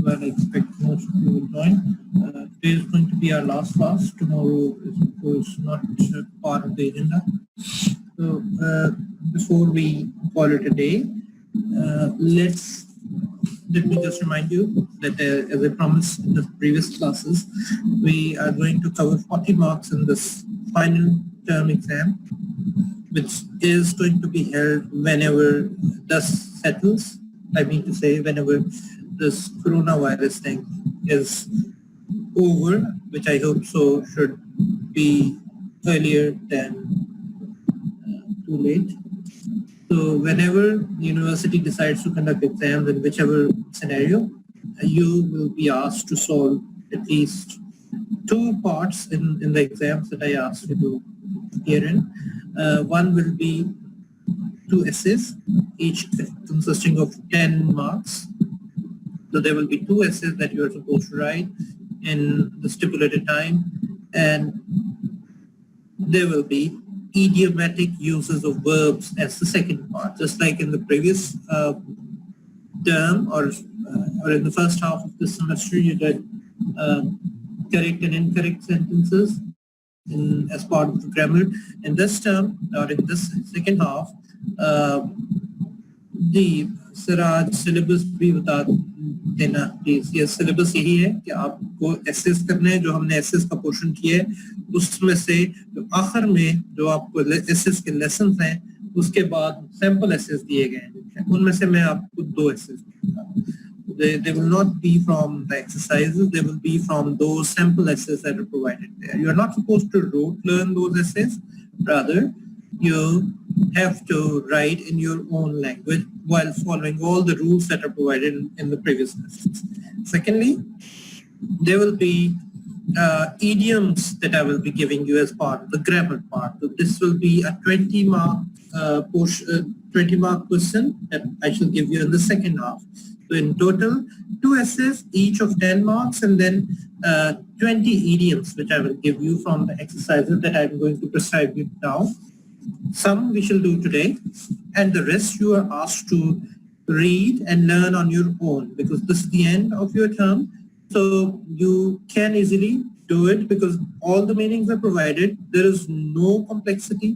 but I expect most of you will join. Today is going to be our last class. Tomorrow is, of course, not part of the agenda. So before we call it a day, let me just remind you that as I promised in the previous classes, we are going to cover 40 marks in this final term exam, which is going to be held whenever dust settles. I mean to say, whenever this coronavirus thing is over, which I hope so should be earlier than too late. So whenever the university decides to conduct exams in whichever scenario, you will be asked to solve at least 2 parts in the exams that I asked you to appear in. One will be 2 essays, each consisting of 10 marks. So there will be 2 essays that you are supposed to write in the stipulated time, and there will be idiomatic uses of verbs as the second part, just like in the previous term or in the first half of this semester. You did correct and incorrect sentences as part of the grammar. In this term or in this second half, the Siraj syllabus भी बता देना please. ये syllabus यही है कि आपको assess करने हैं. जो हमने एसेस का पोर्शन किया है उसमें से जो आखिर में जो आपको एसेस के लेसन हैं उसके बाद सैंपल एसेस दिए गए हैं. उनमें से मैं आपको 2 एसेस दूंगा. They will not be from the exercises, they will be from those sample essays that are provided there. You are not supposed to rote learn those essays, rather you have to write in your own language while following all the rules that are provided in the previous lessons. Secondly, there will be idioms that I will be giving you as part of the grammar part. So this will be a 20-mark portion, 20-mark question that I shall give you in the second half. So in total, 2 essays, each of 10 marks, and then 20 idioms, which I will give you from the exercises that I'm going to prescribe you now. Some we shall do today, and the rest you are asked to read and learn on your own, because this is the end of your term. So you can easily do it because all the meanings are provided. There is no complexity,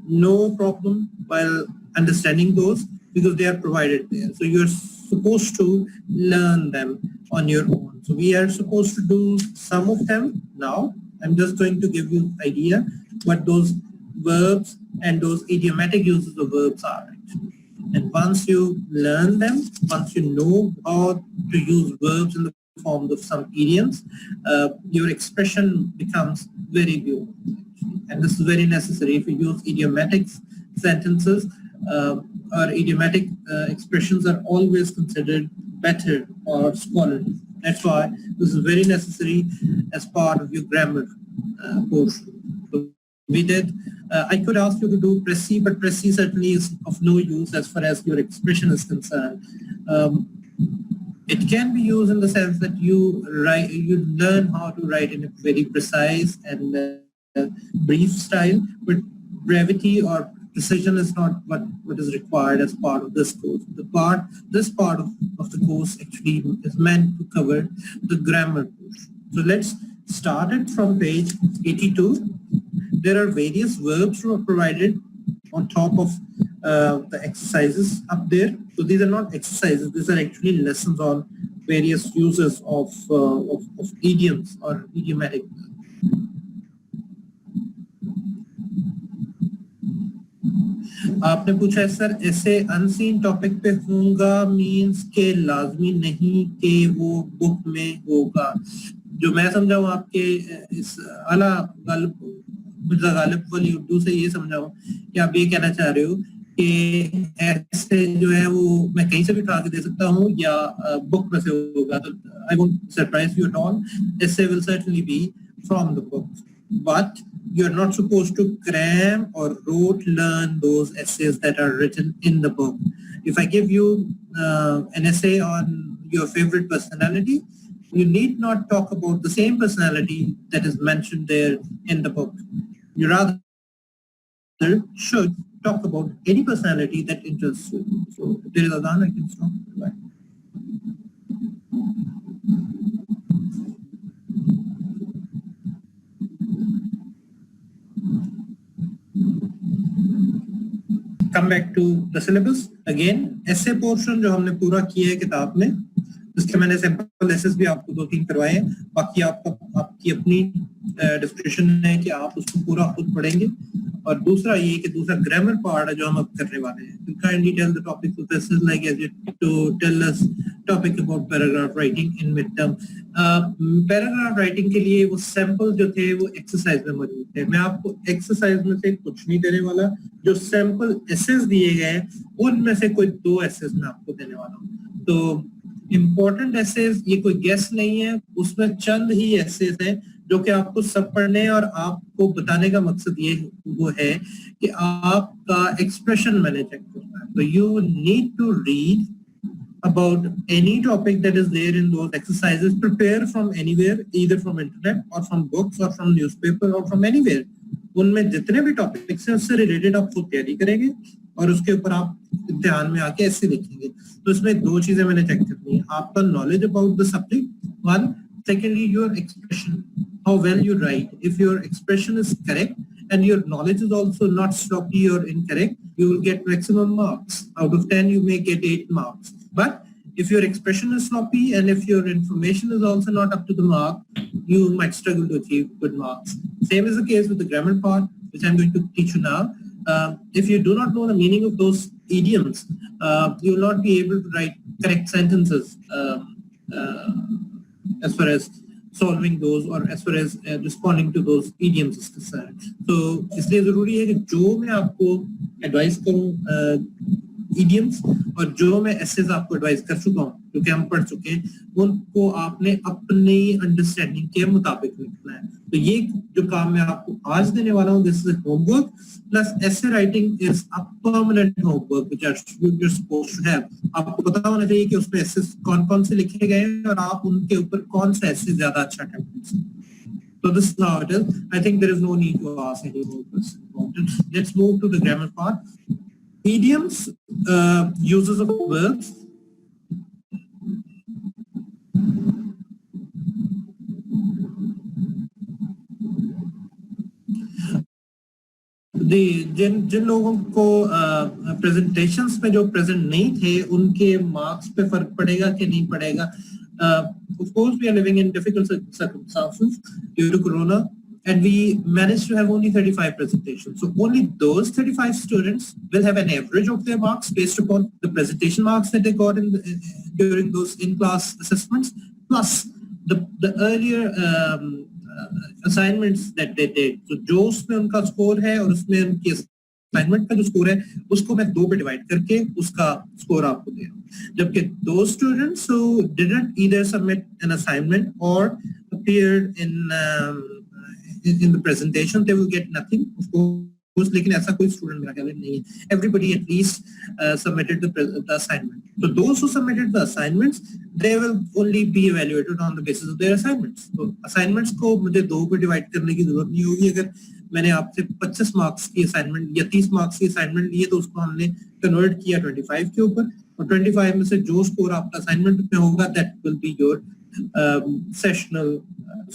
no problem while understanding those because they are provided there. So you're supposed to learn them on your own. So we are supposed to do some of them now. I'm just going to give you an idea what those verbs and those idiomatic uses of verbs are actually. And once you learn them, once you know how to use verbs in the form of some idioms, your expression becomes very beautiful. And this is very necessary. If you use idiomatic sentences, or idiomatic expressions are always considered better or scholarly. That's why this is very necessary as part of your grammar portion. So we did, I could ask you to do précis, but précis certainly is of no use as far as your expression is concerned. It can be used in the sense that you learn how to write in a very precise and brief style, but brevity or precision is not what is required as part of this course. This part of the course actually is meant to cover the grammar portion. So let's start it from page 82. There are various verbs provided on top of the exercises up there. So these are not exercises, these are actually lessons on various uses of idioms or idiomatic. आपने पूछा है sir ऐसे unseen topic पे होगा means के लाजमी नहीं कि वो बुक में होगा. जो मैं समझाऊं आपके इस अला गालिब वाली उर्दू से ये समझाऊं कि आप ये कहना चाह रहे हो कि ऐसे जो है वो मैं कहीं से भी उठा के दे सकता हूं या बुक में से होगा. तो I won't surprise you at all. ऐसे will certainly be from the book, but you're not supposed to cram or rote learn those essays that are written in the book. If I give you an essay on your favorite personality, you need not talk about the same personality that is mentioned there in the book. You rather should talk about any personality that interests you. So if there is adhan, I can stop. Right. come back to the syllabus again. essay portion जो हमने पूरा किया है किताब में, इसके मैंने sample assess भी आपको 2-3 करवाए हैं, बाकी आपकी अपनी डिस्क्रिप्शन है कि आप उसको पूरा खुद पढ़ेंगे। और दूसरा ये कि दूसरा ग्रामर पार्ट है जो हम अब करने वाले हैं। तो kindly tell the topic of essays like as it to tell us topic about paragraph writing in mid term. Paragraph writing के लिए वो सैंपल जो थे वो एक्सरसाइज में मौजूद थे। मैं आपको एक्सरसाइज में से कुछ नहीं देने वाला, जो सैंपल एसेस दिए गए उनमें से कोई 2 एसेस मैं आपको देने वाला हूँ। तो इम्पोर्टेंट एसेस ये कोई गेस नहीं है, उसमें चंद ही एसेस हैं जो कि आपको सब पढ़ने हैं, और आपको बताने का मकसद ये वो है कि आपका एक्सप्रेशन मैंने चेक करना है। तो you need to read about any topic that is there in those exercises, prepare from anywhere, either from internet or from books or from newspaper or from anywhere। उनमें जितने भी टॉपिक्स हैं उससे related आप खुद तैयारी करेंगे और उसके ऊपर आप इम्तिहान में आके ऐसे लिखेंगे। तो इसमें 2 चीजें मैंने चेक करनी है, आपका knowledge about the subject, one, secondly your expression, how well you write. If your expression is correct and your knowledge is also not sloppy or incorrect, you will get maximum marks. Out of 10, you may get 8 marks. But if your expression is sloppy and if your information is also not up to the mark, you might struggle to achieve good marks. Same is the case with the grammar part, which I'm going to teach you now. If you do not know the meaning of those idioms, you will not be able to write correct sentences as far as solving those or as far as responding to those idioms is concerned. So इसलिए जरूरी है कि जो मैं आपको advice करूं idioms और जो मैं एसेस आपको एडवाइस कर चुका हूं, क्योंकि हम पढ़ चुके हैं, उनको आपने अपनी अंडरस्टैंडिंग के मुताबिक लिखना है। तो ये जो काम मैं आपको आज देने वाला हूं, this is homework plus essay writing is a permanent homework which you are supposed to have. आपको पता होना चाहिए कि उसमें एसेस कौन-कौन से लिखे गए हैं और आप उनके ऊपर कौन सा एसे ज्यादा अच्छा अटेम्प्ट कर सकते हैं। So this is how it is. I think there is no need to ask any more questions. Let's move to the grammar part. Idioms, uses of verbs. जिन लोगों को प्रेजेंटेशंस में जो प्रेजेंट नहीं थे उनके मार्क्स पे फर्क पड़ेगा कि नहीं पड़ेगा? Of course, we are living in difficult circumstances due to Corona, and we managed to have only 35 presentations. So only those 35 students will have an average of their marks based upon the presentation marks that they got during those in-class assessments, plus the earlier assignments that they did. So जो उसमें उनका score है और उसमें उनकी assignment का जो score है उसको मैं 2 पे डिवाइड करके उसका स्कोर आपको दे रहा हूँ। जबकि those students who didn't either submit an assignment or appeared in the presentation, they will get nothing, of course, लेकिन ऐसा कोई स्टूडेंट मेरा ख्याल नहीं है। Everybody at least submitted the assignment. So those who submitted the assignments, they will only be evaluated on the basis of their assignments. So assignments को मुझे 2 पे डिवाइड करने की जरूरत नहीं होगी। अगर मैंने आपसे 25 मार्क्स की असाइनमेंट या 30 मार्क्स की असाइनमेंट लिए तो उसको हमने कन्वर्ट किया 25 के ऊपर, और 25 में से जो स्कोर आपका असाइनमेंट में होगा that will be your sessional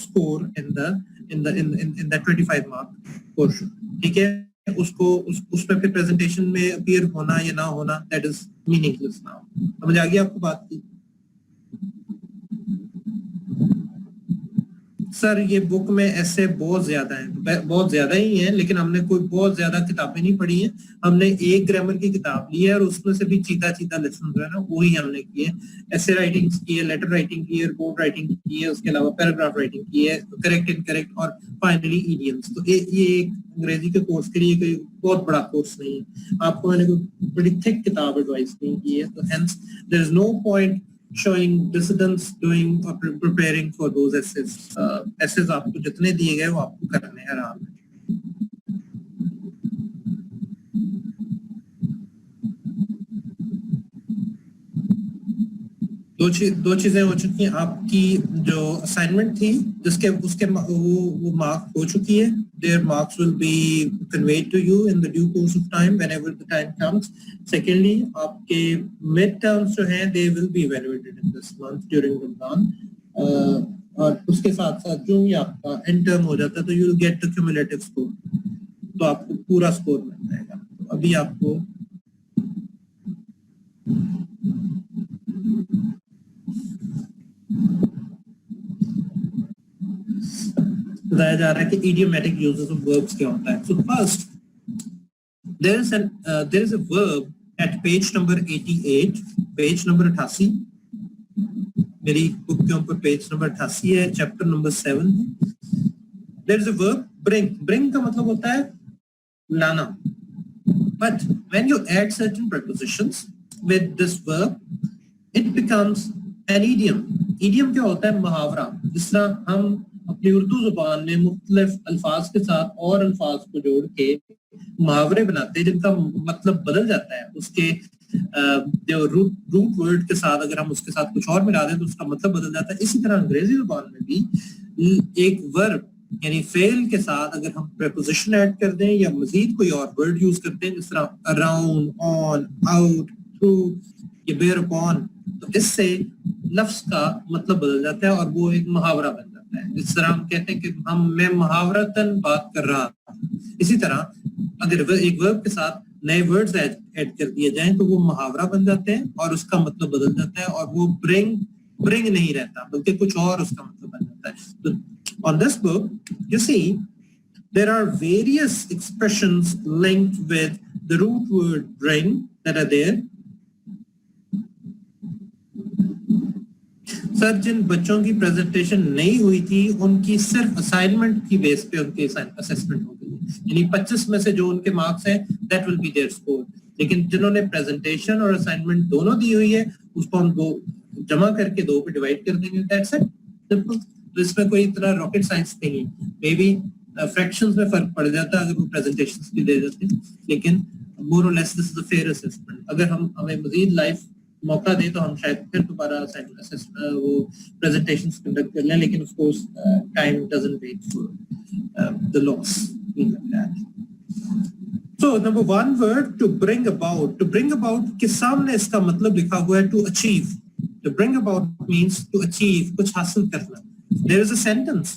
score in that 25 mark portion. ठीक है, उसमें फिर प्रेजेंटेशन में अपीयर होना या ना होना that is meaningless now. समझ आ गई आपको बात की? सर ये बुक में ऐसे बहुत ज्यादा ही हैं, लेकिन हमने कोई बहुत ज्यादा किताबें नहीं पढ़ी हैं। हमने एक ग्रामर की किताब ली है और उसमें से भी चीता लेसन जो है ना वही हमने किए। ऐसे राइटिंग की है, लेटर राइटिंग की है, रिपोर्ट राइटिंग की है, उसके अलावा पैराग्राफ राइटिंग की है, करेक्ट इनकरेक्ट, और फाइनली इडियम्स। तो ये एक अंग्रेजी के कोर्स के लिए कोई बहुत बड़ा कोर्स नहीं है। आपको मैंने कोई बड़ी थिक किताब एडवाइस नहीं की है, तो hence there is no point showing dissidence doing or preparing for those essays. Essays आपको जितने दिए गए वो आपको करने हैं आराम में। दो चीजें हो चुकी हैं। आपकी जो असाइनमेंट थी जिसके उसके वो मार्क हो चुकी है। Their marks will be conveyed to you in the due course of time whenever the time comes. Secondly, आपके mid terms जो हैं they will be evaluated in this month during Ramadan. और उसके साथ साथ जो भी आपका end term हो जाता है तो you will get the cumulative score. तो आपको पूरा स्कोर मिल जाएगा। तो अभी आपको बताया जा रहा है कि idiomatic uses of verbs क्या होता है. So first, there is a verb at page number 88, page number 88. मेरी बुक के ऊपर पेज नंबर 88 है, चैप्टर नंबर 7 है. There is a verb bring. Bring का मतलब होता है लाना. But when you add certain prepositions with this verb, it becomes an idiom. Idiom क्या होता है? मुहावरा. जिस तरह हम अपनी उर्दू जुबान में मुख्तलिफ अल्फाज के साथ और अल्फाज को जोड़ के मुहावरे बनाते हैं जिनका मतलब बदल जाता है. उसके जो रूट वर्ड के साथ अगर हम उसके साथ कुछ और मिला दें तो उसका मतलब बदल जाता है. इसी तरह अंग्रेजी जुबान में भी एक वर्ब यानी फेल के साथ अगर हम प्रेपोजिशन ऐड कर दें या मजीद कोई और वर्ड यूज करते हैं जिस तरह अराउंड, ऑन, आउट, थ्रू, ये बेयर अपॉन, तो इससे लफ्ज का मतलब बदल जाता है और वो एक मुहावरा बन जाता है. इस तरह हम कहते हैं कि मैं मुहावरतन बात कर रहा था. इसी तरह अगर एक वर्ब के साथ नए वर्ड्स ऐड कर दिए जाएं तो वो मुहावरा बन जाते हैं और उसका मतलब बदल जाता है और वो ब्रिंग नहीं रहता बल्कि कुछ और उसका मतलब बन जाता है. तो on this book, you see, there are various expressions linked with the root word bring that are there. Sir जिन बच्चों की प्रेजेंटेशन नहीं हुई थी उनकी सिर्फ असाइनमेंट की बेस पे उनकी असेसमेंट हो गई, यानी 25 में से जो उनके मार्क्स हैं that will be their score. लेकिन जिन्होंने प्रेजेंटेशन और असाइनमेंट दोनों दी हुई है उसको हम दो जमा करके 2 पे डिवाइड कर देंगे. That's it. Simple. तो इसमें कोई इतना रॉकेट साइंस नहीं है. मे बी फ्रैक्शंस में फर्क पड़ जाता है अगर वो प्रेजेंटेशंस भी दे देते हैं, लेकिन मोर और less this is a fair assessment. अगर हमें मजीद लाइव मौका दे तो हम शायद फिर दोबारा वो प्रेजेंटेशंस कंडक्ट कर लें, लेकिन of course time doesn't wait for the loss. So number 1 word, to bring about. To bring about के सामने इसका मतलब लिखा हुआ है to achieve. To bring about means to achieve, कुछ हासिल करना. There is a sentence.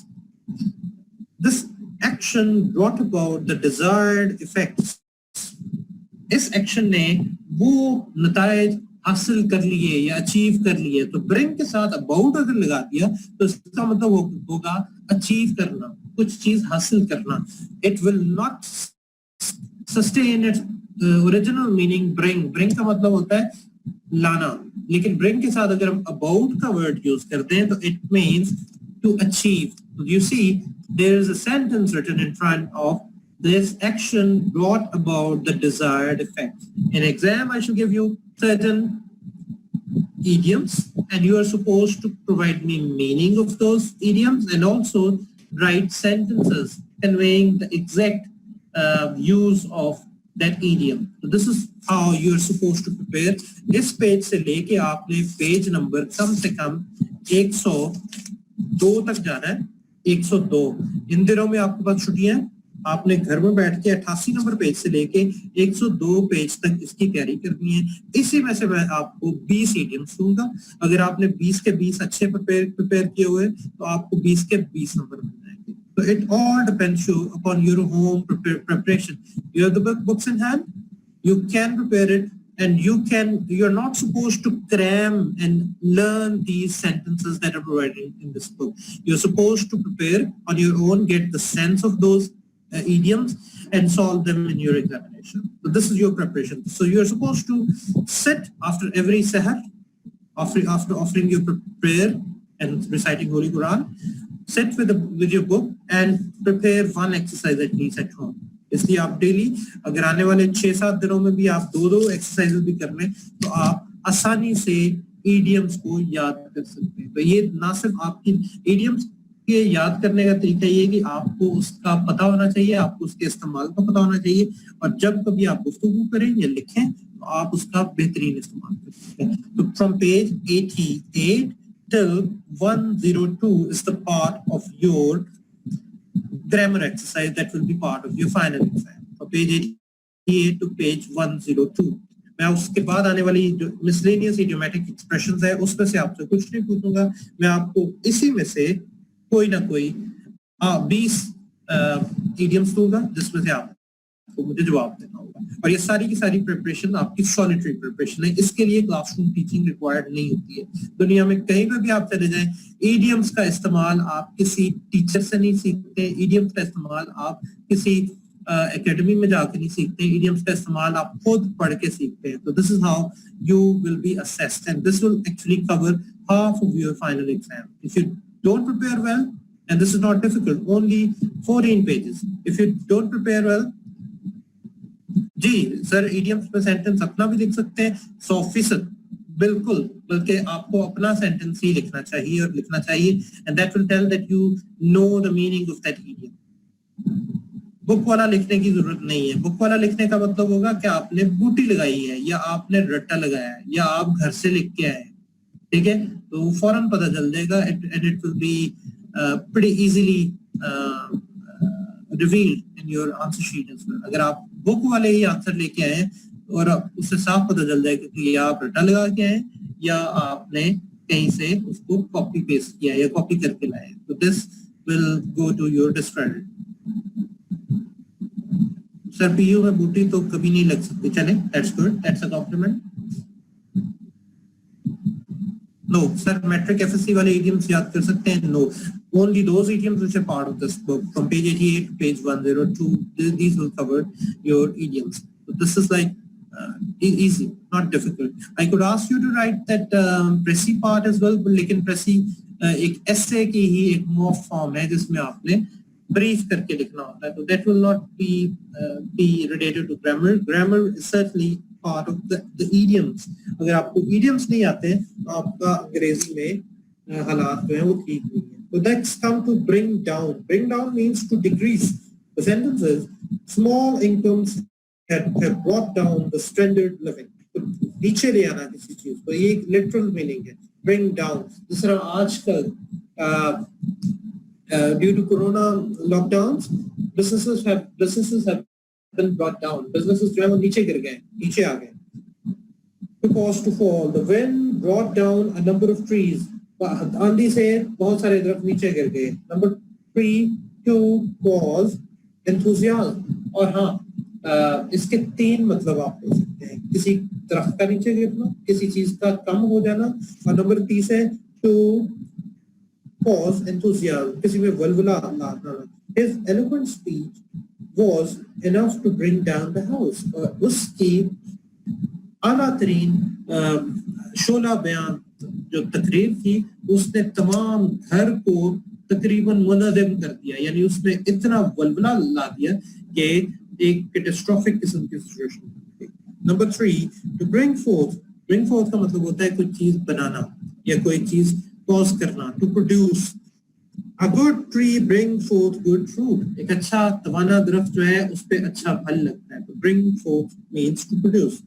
This action brought about the desired effects. इस एक्शन ने वो नतायज हासिल कर लिए या अचीव कर लिए. तो bring के साथ about अगर लगा दिया तो इसका मतलब होगा अचीव करना, कुछ चीज हासिल करना. It will not sustain its original meaning bring. Bring का मतलब होता है लाना, लेकिन bring के साथ अगर हम about का word use करते हैं तो it means to achieve. So you see there is a sentence written in front of this action brought about the desired effect. In exam I shall give you certain idioms and you are supposed to provide me meaning of those idioms and also write sentences conveying the exact use of that idiom. So this is how you are supposed to prepare. इस page से लेके आपने page number कम से कम 102 तक जाना है. 102. इन दिनों में आपके पास छुट्टियां, आपने घर में बैठ के 88 नंबर पेज से लेके 102 पेज तक इसकी तैयारी करनी है. इसी में से मैं आपको 20 इडियम्स दूंगा. अगर आपने 20 के 20 अच्छे प्रिपेयर किए हुए तो आपको 20 के 20 नंबर मिल जाएंगे. So it all depends upon your home preparation. You have the books in hand, you can prepare it, and you're not supposed to cram and learn these sentences that are provided in this book. You're supposed to prepare on your own, get the sense of those idioms and solve them in your examination. So this is your preparation. So you're supposed to sit after every sahar, after offering your prayer and reciting Holy Quran, sit with your book and prepare one exercise at least at home. इसलिए आप daily अगर आने वाले 6-7 दिनों में भी आप 2 exercises भी कर लें तो आप आसानी से इडियम्स को याद कर सकते हैं. तो ये ना सिर्फ आपकी इडियम्स के याद करने का तरीका ये है कि आपको उसका पता होना चाहिए, आपको उसके इस्तेमाल का पता होना चाहिए, और जब कभी आप गुफ्तगू करें या लिखें तो आप उसका बेहतरीन इस्तेमाल कर सकते हैं. तो from page 88 till 102 is the part of your grammar exercise that will be part of your final exam. From page 88 to page 102. मैं उसके बाद आने वाली जो miscellaneous idiomatic expressions है उसमें से आपसे कुछ नहीं पूछूंगा. मैं आपको इसी में से कोई ना कोई 20 idioms दूंगा जिसमें से आप तो मुझे जवाब देना होगा। और ये सारी की सारी प्रिपरेशन आपकी सॉलिटरी प्रिपरेशन है, इसके लिए क्लासरूम टीचिंग रिक्वायर्ड नहीं होती है। दुनिया में कहीं पर भी आप चले जाएं, इडियम्स का इस्तेमाल आप किसी टीचर से नहीं सीखते, इडियम्स का इस्तेमाल आप किसी एकेडमी में जाके नहीं सीखते, इडियम्स का इस्तेमाल आप खुद पढ़ के सीखते हैं। तो this is how you will be assessed and this will actually cover half of your final exam. If you don't prepare well, and this is not difficult, only 14 pages. If you don't prepare well, जी sir idioms में sentence अपना भी लिख सकते हैं 100%, बिल्कुल, बल्कि आपको अपना सेंटेंस ही लिखना चाहिए और लिखना चाहिए, and that will tell that you know the meaning of that idiom. Book वाला लिखने की जरूरत नहीं है। बुक वाला लिखने का मतलब होगा कि आपने बूटी लगाई है या आपने रट्टा लगाया है या आप घर से लिख के आए, ठीक है, तो फौरन पता चल जाएगा, and it will be pretty easily revealed in your answer sheet as well. अगर आप बुक वाले ही आंसर लेके आए और उससे साफ पता चल जाएगा कि या आप रट्टा लगा के आए या आपने कहीं से उसको कॉपी पेस्ट किया या कॉपी करके लाए, तो this will go to your discredit. Sir पीयू में बूटी तो कभी नहीं लग सकती, चले, that's good, that's a compliment. No, sir, metric FSC वाले idioms याद कर सकते हैं? No, only those idioms which are part of this book from page 88 to page 102. These will cover your idioms. So this is like easy, not difficult. I could ask you to write that Pressy part as well, but लेकिन Pressy एक essay की ही एक mock form है जिसमें आपने brief करके लिखना होता है, तो that will not be related to grammar. Grammar is certainly part of the idioms. अगर आपको idioms नहीं आते तो आपका अंग्रेजी में हालात जो है वो ठीक नहीं है। So let's come to bring down. Bring down means to decrease. The sentence is small incomes have brought down the standard living. तो नीचे ले आना किसी चीज को, ये एक literal meaning है bring down। जिस तरह आजकल due to corona lockdowns, businesses have been brought down. Businesses जो है वो नीचे गिर गए, नीचे आ गए। To cause to fall, the wind brought down a number of trees. आंधी से बहुत सारे दरख्त नीचे गिर गए। Number 3, to cause enthusiasm. और हाँ, इसके 3 मतलब आप ले सकते हैं, किसी दरख्त का नीचे गिरना, किसी चीज का कम हो जाना, और नंबर 3 है to cause enthusiasm, किसी में वल्वला लाना। His eloquent speech was enough to bring down the house. उसकी आला तरीन शोला बयान जो तकरीर थी उसने तमाम घर को तकरीबन मुनज़्ज़म कर दिया, यानी उसने इतना वल्वला ला दिया कि एक कैटास्ट्रोफिक किस्म की situation. Number 3, to bring forth का मतलब होता है कोई चीज बनाना या कोई चीज कॉज करना, to produce। A good tree bring forth good fruit. एक अच्छा तवाना दरख्त जो है उस पे अच्छा फल लगता है, तो bring forth means to produce।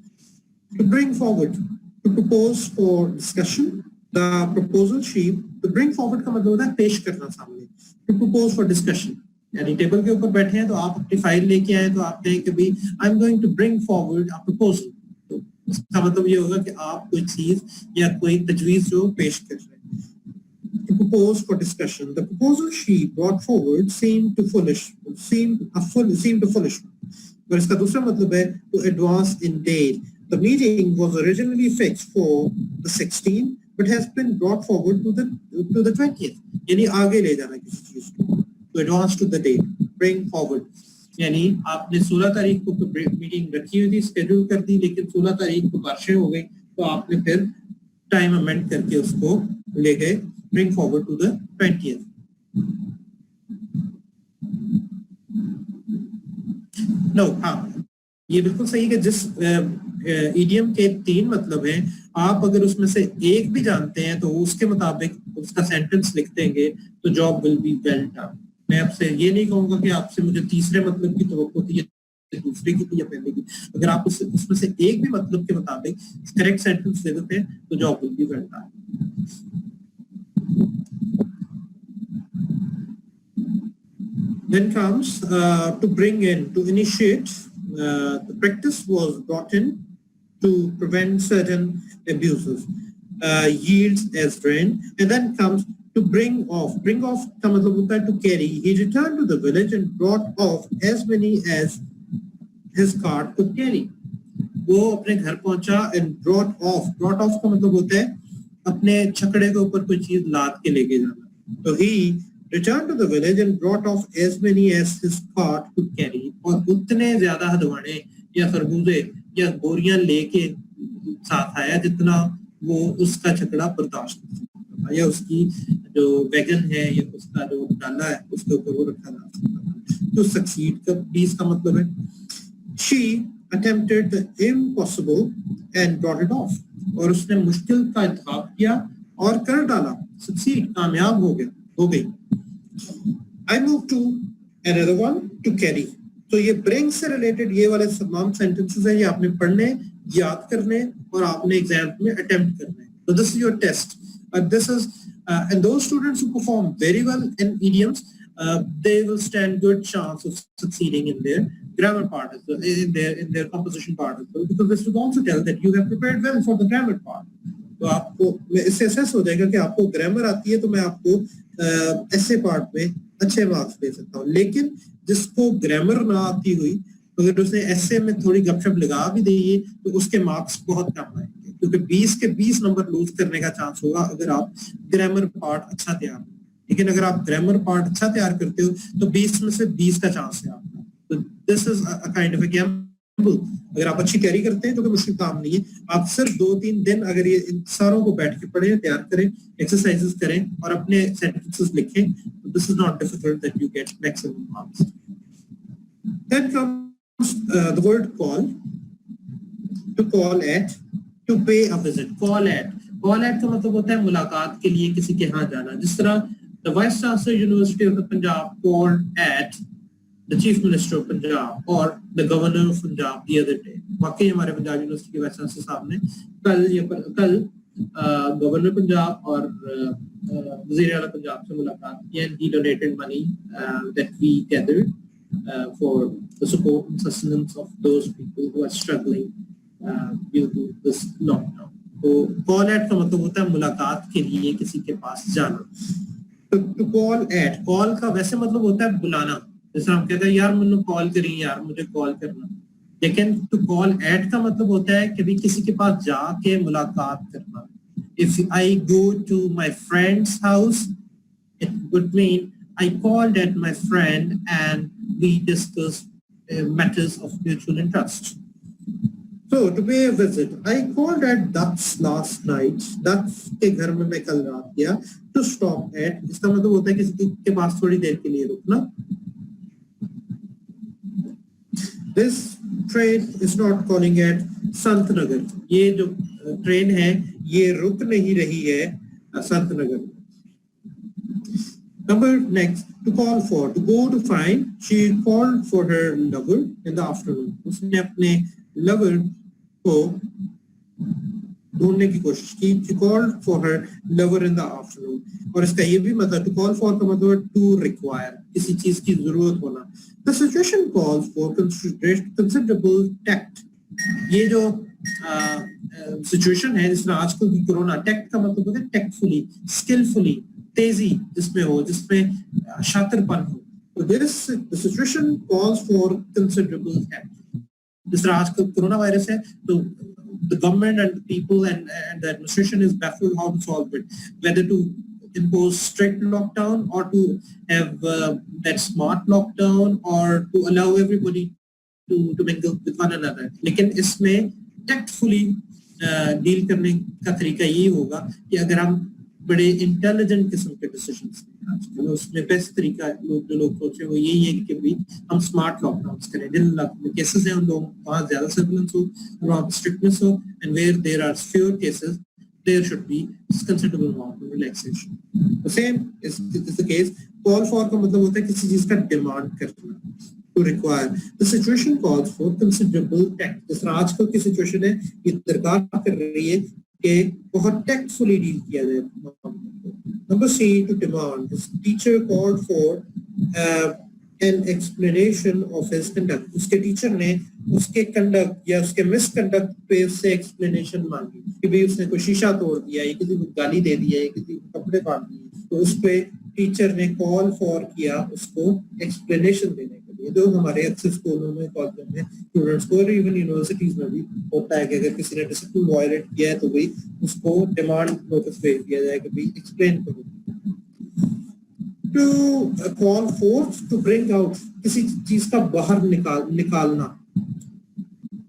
To bring forward, to propose for discussion, the proposal sheet। to bring forward का मतलब होता है पेश करना सामने, to propose for discussion, यानी टेबल के ऊपर बैठे हैं तो आप अपनी फाइल लेके आए तो आप कहें कि भाई I am going to bring forward a proposal, तो इसका मतलब ये होगा कि आप कोई चीज या कोई तजवीज जो पेश कर रहे हैं। To propose for discussion, the proposal she brought forward seemed to foolish one। और इसका दूसरा मतलब है to advance in date। The meeting was originally fixed for the 16th, but has been brought forward to the 20th, यानी आगे ले जाना किसी चीज को, to advance to the date, bring forward, यानी आपने 16 तारीख को मीटिंग रखी हुई थी, स्केड्यूल कर दी, लेकिन 16 तारीख को बारिशें हो गई तो आपने फिर टाइम अमेंड करके उसको ले गए, bring forward to the 20th। No, हाँ, ये बिल्कुल सही है। जिस इडियम के 3 मतलब हैं, आप अगर उसमें से एक भी जानते हैं तो उसके मुताबिक उसका सेंटेंस लिख देंगे तो job will be well done. मैं आपसे ये नहीं कहूंगा कि आपसे मुझे तीसरे मतलब की तवक्को थी या दूसरे की थी या पहले की। अगर आप उसमें से एक भी मतलब के मुताबिक करेक्ट सेंटेंस दे देते हैं तो job will be well done. Then comes to bring in, to initiate। The practice was brought in to prevent certain abuses, yields as rain, and then comes to bring off। Bring off का मतलब होता है to carry। He returned to the village and brought off as many as his cart could carry. वो अपने घर पहुंचा and brought off का मतलब होता है अपने छकड़े के ऊपर कोई चीज लाद के लेके जाना. So he returned to the village and brought off as many as his cart could carry. और उतने ज्यादा हदवाने या खरबूजे या बोरियां लेके साथ आया जितना वो उसका छकड़ा बर्दाश्त कर सकता था या उसकी जो वैगन है या उसका जो डाला है उसके ऊपर वो रखा जा सकता था. तो सक्सीड का 20 का मतलब है she attempted the impossible and brought it off. और उसने मुश्किल का इंतखाब किया और कर डाला. सक्सीड कामयाब हो गई. I moved to another one to carry. तो ये bring से related ये वाले तमाम sentences हैं, ये आपने पढ़ने, याद करने और आपने एग्जाम में attempt करने. So this is your test. This is and those students who perform very well in idioms, they will stand good chance of succeeding in their grammar part as well, in their composition part as well, because this will also tell that you have prepared well for the grammar part. तो आपको इससे assess हो जाएगा कि आपको grammar आती है तो मैं आपको ऐसे पार्ट में अच्छे मार्क्स दे सकता हूँ. लेकिन जिसको ग्रामर ना आती हुई अगर उसने ऐसे में थोड़ी गपशप लगा भी दी तो उसके मार्क्स बहुत कम आएंगे, क्योंकि 20 के 20 नंबर लूज करने का चांस होगा अगर आप ग्रामर पार्ट अच्छा तैयार करें. लेकिन अगर आप ग्रामर पार्ट अच्छा तैयार करते हो तो 20 में से 20 का चांस है आपका. तो this is a kind of a game. अगर आप अच्छी तैयारी करते हैं तो कोई मुश्किल काम नहीं है. आप सिर्फ 2-3 दिन अगर ये इन सारों को बैठ के पढ़ें, तैयार करें, एक्सरसाइजेस करें और अपने सेंटेंसेस लिखें, तो this is not difficult that you get maximum marks. Then comes the word call. To call at, to pay a visit. Call at का मतलब होता है मुलाकात के लिए किसी के यहाँ जाना. जिस तरह the vice chancellor university of the Punjab called eight the chief minister of Punjab or the governor of Punjab the other day. वाकई हमारे पंजाब यूनिवर्सिटी के वाइस चांसलर साहब ने कल गवर्नर पंजाब और वजीर आला पंजाब से मुलाकात की and he donated money that we gathered for the support and sustenance of those people who are struggling due to this lockdown. तो call at का मतलब होता है मुलाकात के लिए किसी के पास जाना. तो call at, call का वैसे मतलब होता है बुलाना. जैसे हम कहते हैं यार मुझे कॉल करी, यार मुझे कॉल करना. लेकिन टू कॉल एट का मतलब होता है कि भी किसी के पास जाके मुलाकात करना. If I go to my friend's house, it would mean I called at my friend and we discussed matters of mutual interest. So to pay a visit, I called at Duck's last night. Duck's के घर में मैं कल रात गया. To stop at, इसका मतलब होता है किसी के पास थोड़ी देर के लिए रुकना. This train is not calling at Sant Nagar. ये जो ट्रेन है ये रुक नहीं रही है Sant Nagar. Number next, to call for, to go to find. She called for her lover in the afternoon. उसने अपने lover को ढूंढने की कोशिश की. She called for her lover in the afternoon. और इसका ये भी मतलब to call for का मतलब to require, किसी चीज की जरूरत होना. The situation calls for considerable tact. ये जो सिचुएशन है जिसमें आजकल की कोरोना, टैक्ट का मतलब होता है tactfully, skillfully, तेजी जिसमें हो, जिसमें शातिरपन हो. तो the situation calls for considerable tact. जिस तरह आजकल कोरोना वायरस है तो the government and the people and the administration is baffled how to solve it, whether to impose strict lockdown or to have that smart lockdown or to allow everybody to mingle with one another. लेकिन इसमें tactfully deal करने का तरीका ये होगा कि अगर हम बड़े इंटेलिजेंट किस्म के डिसीजंस आजकल, उसमें बेस्ट तरीका जो लोग सोचे वो यही है कि भाई हम स्मार्ट लॉकडाउन करें. जिन इलाकों में केसेस हैं उन लोगों वहाँ ज्यादा सर्विलेंस हो, वहाँ स्ट्रिक्टनेस हो, and where there are fewer cases there should be considerable amount of relaxation. The same is the case. Call for का मतलब होता है किसी चीज का डिमांड करना. To require. The situation calls for considerable tact. जिस तरह आजकल की सिचुएशन है ये दरकार कर रही है कि बहुत tactfully डील किया जाए. Number C, to demand. His teacher called for an explanation of his conduct. उसके टीचर ने उसके कंडक्ट या उसके मिसकंडक्ट पे उससे एक्सप्लेनेशन मांगी कि भाई उसने कोई शीशा तोड़ दिया या किसी को गाली दे दिया या किसी को कपड़े फाड़ दिए. तो उस पे टीचर ने कॉल फॉर किया उसको एक्सप्लेनेशन देने के लिए, जो हमारे अच्छे स्कूलों में, कॉलेज में स्टूडेंट्स को और इवन यूनिवर्सिटीज में भी होता है कि अगर किसी ने डिसिप्लिन वायलेट किया है तो भाई उसको डिमांड नोटिस भेज दिया जाए कि भाई एक्सप्लेन करो। To call forth, to bring out, किसी चीज का बाहर निकालना।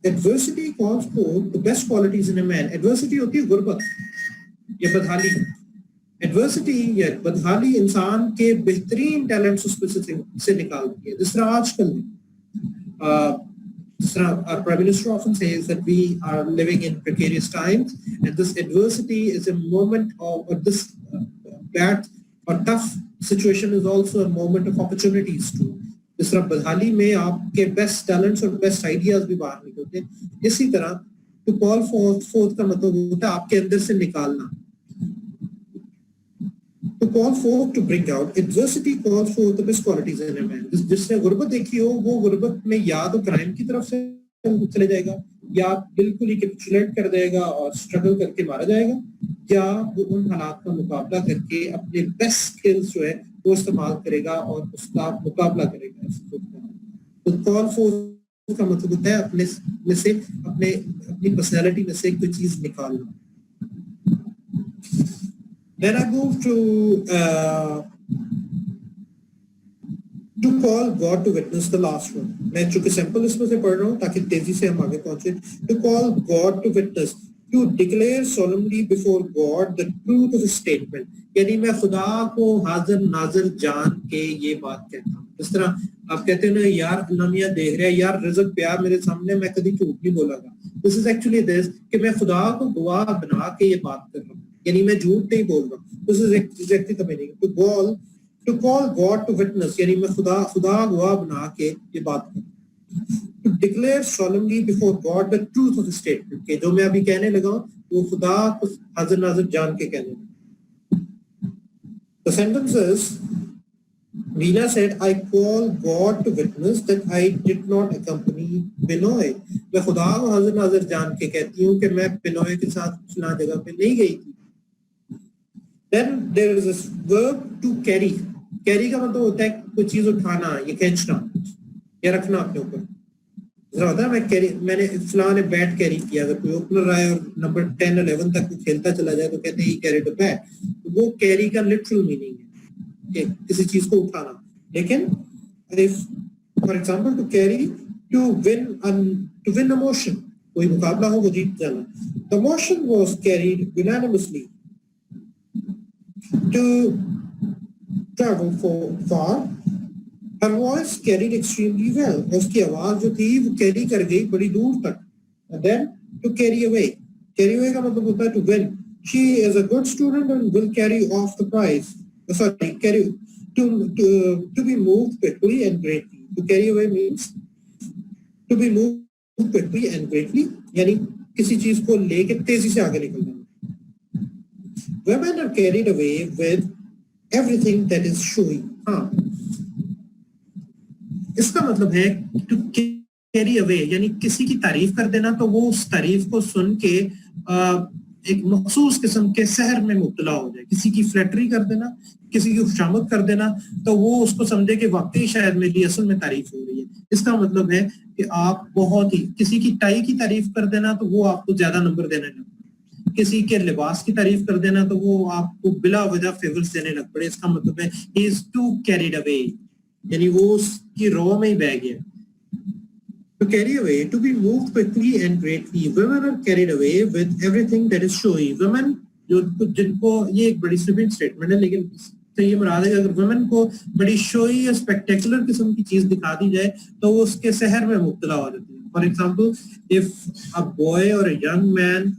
Adversity calls for the best qualities in a man. Adversity होती है गुर्बत या बदहाली। एडवर्सिटी या बदहाली इंसान के बेहतरीन टैलेंट्स उससे निकालती है। जिस तरह आजकल our Prime Minister often says that we are living in precarious times, and this adversity is a moment of, or this bad or tough situation is also a moment of opportunities too. जिस तरह बदहाली में आपके best talents और best ideas भी बाहर निकलते हैं, इसी तरह टू कॉल फोर्थ का मतलब होता है आपके अंदर से निकालना। To call forth, to bring out. Adversity calls forth the best qualities in a man. जिसने गुर्बत देखी हो वो गुर्बत में या तो क्राइम की तरफ से चले जाएगा, या बिल्कुल ही कैपिचुलेट कर देगा और स्ट्रगल करके मारा जाएगा, या वो उन हालात का मुकाबला करके अपने बेस्ट स्किल्स जो है वो इस्तेमाल करेगा और उसका मुकाबला करेगा। तो कॉल फोर्थ का मतलब होता है अपने में से अपनी पर्सनैलिटी में से कोई चीज निकालना। Then I move to call God to witness, the last one. मैं चूंकि सैंपल इसमें से पढ़ रहा हूँ ताकि तेजी से हम आगे पहुंचे। To call God to witness, to declare solemnly before God the truth of a statement. यानी मैं खुदा को हाजिर नाजिर जान के ये बात कहता हूँ। इस तरह आप कहते हैं ना, यार अल्लाह मियां देख रहा है, यार रिज़्क प्यार मेरे सामने, मैं कभी झूठ नहीं बोलागा। This is actually this कि मैं खुदा को गवाह बना के ये बात कर रहा हूँ, यानी मैं झूठ नहीं बोल रहा। This is exactly the meaning. To call God to witness, यानी मैं खुदा गवाह बना के ये बात कर। To declare solemnly before God the truth of the statement, कि जो मैं अभी कहने लगा हूँ वो खुदा को हाजिर नाजिर जान के कहने लगा। The sentence is, Veena said, I call God to witness that I did not accompany Binoy. मैं खुदा को हाजिर नाजिर जान के कहती हूँ कि मैं बिनोय के साथ फलां जगह पे नहीं गई थी। Then there is this verb to carry. Carry का मतलब होता है कोई चीज उठाना या खींचना या रखना अपने ऊपर। होता है मैंने फलां ने बैट कैरी किया, अगर कोई ओपनर आए और नंबर 10-11 तक खेलता चला जाए तो कहते हैं ही कैरी द बैट। वो कैरी का लिटरल मीनिंग है किसी चीज को उठाना। लेकिन if for example to carry, to win a motion, कोई मुकाबला हो वो जीत जाना। The motion was carried unanimously to travel far. Her voice carried extremely well. उसकी आवाज जो थी वो कैरी कर गई बड़ी दूर तक। And then to carry away. Carry away का मतलब होता है to win. She is a good student and will carry off the prize. Sorry, to be moved quickly and greatly. To carry away means to be moved quickly and greatly, यानी किसी चीज को लेके तेजी से आगे निकल जाना। Women are carried away with everything that is showy. हाँ, इसका मतलब है to carry away यानी किसी की तारीफ कर देना तो वो उस तारीफ को सुन के एक मखसूस किस्म के सहर में मुब्तला हो जाए। किसी की फ्लैटरी कर देना, किसी की खुशामद कर देना तो वो उसको समझे कि वाकई शायद मेरी असल में तारीफ हो रही है। इसका मतलब है कि आप बहुत ही किसी की टाई की तारीफ कर देना तो वो आपको ज्यादा नंबर देने लग, किसी के लिबास की तारीफ कर देना तो वो आपको बिला वजह फेवर्स देने लग पड़े। इसका मतलब है he is too carried away, यानी वो उसकी रौ में ही बह गया। To carry away, to be moved quickly and greatly. Women are carried away with everything that is showy. Women जो जिनको ये एक बड़ी स्वीपिंग स्टेटमेंट है, लेकिन तो ये मुराद है कि अगर वुमेन को बड़ी शोई या स्पेक्टेकुलर किस्म की चीज दिखा दी जाए तो वो उसके सहर में मुब्तला हो जाती है। For example, if a boy or a young man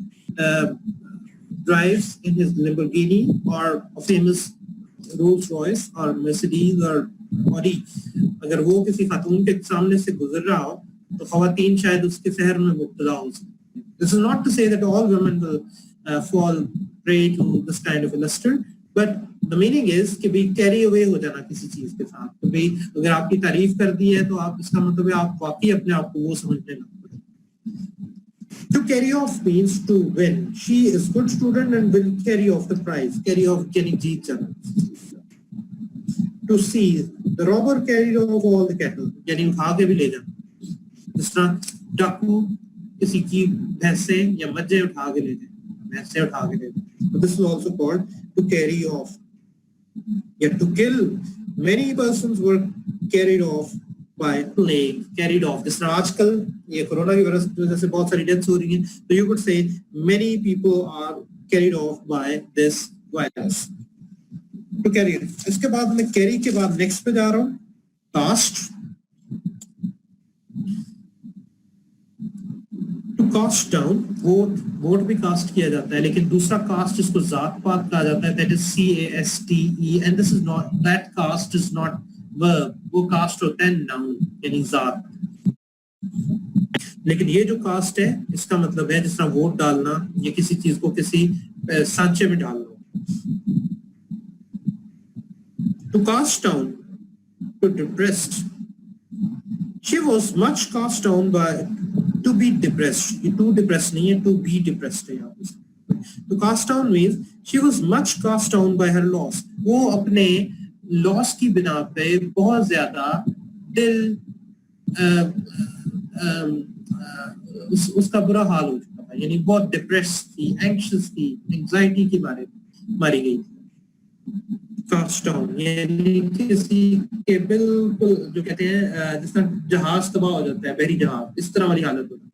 drives in his Lamborghini or a famous Rolls Royce or Mercedes or Audi, अगर वो किसी खातून के सामने से गुजर रहा हो तो ख़वातीन शायद उसके सहर में मुब्तला हो सकती है। This is not to say that all women will fall prey to this kind of a luster, but the meaning is कि भाई कैरी अवे हो जाना किसी चीज के साथ। तो भाई अगर आपकी तारीफ कर दी है तो आप इसका मतलब है आप वाकई अपने आप को वो समझने लगते हैं। To carry off means to win. She is good student and will carry off the prize. Carry off यानी जीत जाना। To seize, The robber carried off all the cattle. यानी उठा के भी ले जाना. जिस तरह डाकू किसी की भैंसे या मज्जे उठा के ले जाए, भैंसे उठा के ले जाए. So this is also called to carry off. Yet to kill, many persons were carried off by plague. Carried off. जिस तरह आजकल ये कोरोना की वजह से बहुत सारी डेथ्स हो रही हैं, तो you could say many people are carried off by this virus. To carry. इसके बाद मैं carry के बाद next पे जा रहा हूँ. Cast. To cast down, vote भी cast किया जाता है, लेकिन दूसरा cast जिसको जात पात कहा जाता है, that is C-A-S-T-E, and this is not, that cast is not verb, वो cast होता है noun, यानी जात. लेकिन ये जो cast है, इसका मतलब है जिस तरह वोट डालना या किसी चीज को किसी सांचे में डालना. To cast down, to depressed. She was much cast down by, to be depressed. ये to depressed नहीं है, to be depressed है यहाँ पे. To cast down means she was much cast down by her loss. वो अपने loss की बिना पे बहुत ज्यादा दिल उसका बुरा हाल हो चुका था, यानी बहुत depressed थी, anxious थी, anxiety की मारी गई थी. Cast down यानी किसी के बिल्कुल जो कहते हैं जिस तरह जहाज तबाह हो जाता है, बहरी जहाज, इस तरह वाली हालत होती है.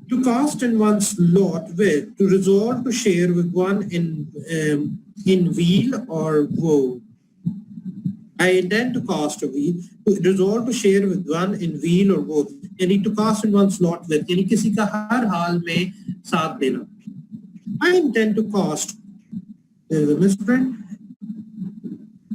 To cast in one's lot with, to resolve to share with one in weal or woe. I intend to cast a weal, to resolve to share with one in weal or woe. यानी to cast in one's lot with, यानी किसी का हर हाल में साथ देना. I intend to cast, misprint.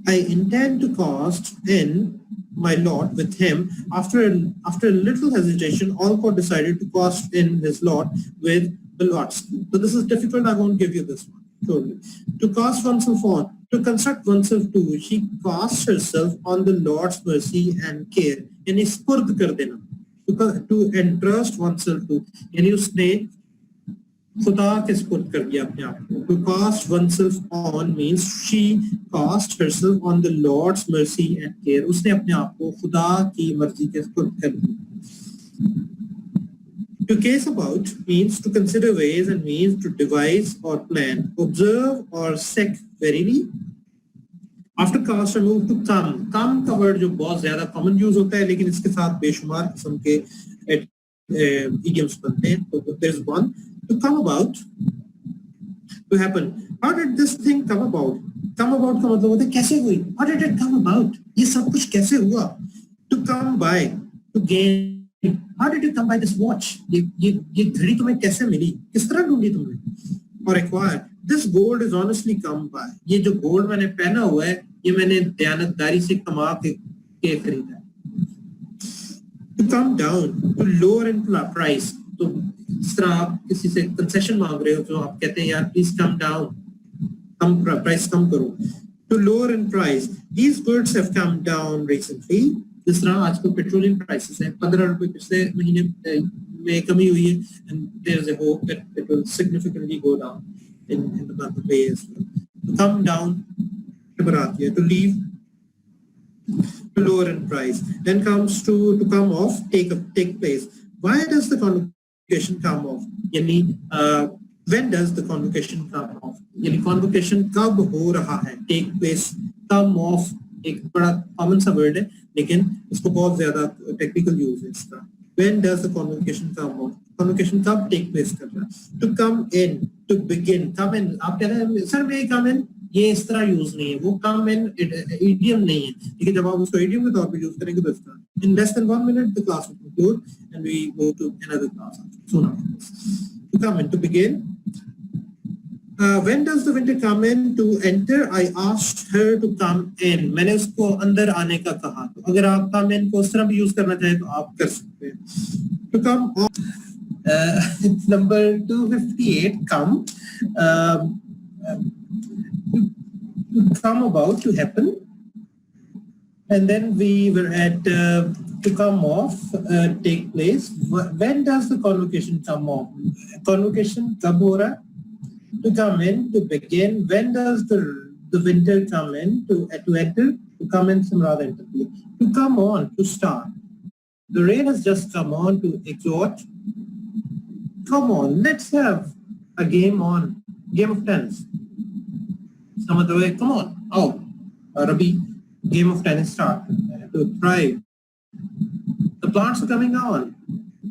I intend to cast in my lot with him. After a little hesitation, Alcott decided to cast in his lot with Blavatsky. So this is difficult. I won't give you this one. Totally. To cast oneself on, to construct oneself to, she casts herself on the Lord's mercy and care. यानी स्पुर्द कर देना. To entrust oneself to, यानी उसने खुदा के स्पुर्द कर दिया अपने आप को. To cast oneself on means she cast herself on the Lord's mercy and care. उसने अपने आप को खुदा की मर्जी के स्पुर्द कर दिया. To case about means to consider ways and means to devise or plan, observe or sec verily. After cast I move to come. Come का word जो बहुत ज्यादा common use होता है, लेकिन इसके साथ बेशुमार किस्म के idioms बनते हैं. तो there is one. To come about, to happen. How did this thing come about? Come about का मतलब होता है कैसे हुई? How did it come about? ये सब कुछ कैसे हुआ? To come by, to gain. How did you come by this watch? ये घड़ी तुम्हें कैसे मिली? किस तरह ढूंढी तुमने? Or acquire. This gold is honestly come by. ये जो gold मैंने पहना हुआ है, ये मैंने दयानतदारी से कमा के खरीदा. To come down, to lower in price. तो जिस तरह आप किसी से कंसेशन मांग रहे हो तो आप कहते हैं यार प्लीज कम डाउन, कम प्राइस कम करो. To lower in price, these goods have come down recently. जिस तरह आजकल पेट्रोलियम प्राइसेस हैं, 15 रुपए पिछले महीने में कमी हुई है, and there is a hope that it will significantly go down in the month of May as well. To come down, to leave, to lower in price. Then comes to come off, take place. Why does the convocation come off? यानी when does the convocation come off? यानी convocation कब हो रहा है? Take place, come off एक बड़ा common सा word है, लेकिन इसको बहुत ज्यादा technical use है इसका. When does the convocation come off? Convocation कब take place कर रहा है? To come in, to begin. Come in. आप कह रहे हैं सर मैं come in, ये इस तरह यूज नहीं है, वो come in idiom नहीं है, लेकिन जब आप उसको idiom के तौर पे यूज करेंगे तो इसका. In less than 1 minute, the class will conclude, and we go to another class soon after this. To come in, to begin. When does the winter come in? To enter, I asked her to come in. मैंने उसको अंदर आने का कहा. तो अगर आप come in को उस तरह भी यूज करना चाहें तो आप कर सकते हैं. To come on. Number 258. Come. To come about, to happen. And then we were at to come off, take place. When does the convocation come off? Convocation कब हो रहा? To come in, to begin. When does the the winter come in, to enter, to come in, से मुराद enter के लिए, to come on, to start. The rain has just come on, to exhort. Come on, let's have a game of tennis. इसका मतलब है come on, आओ, और अभी game of tennis start, to thrive. The plants are coming on.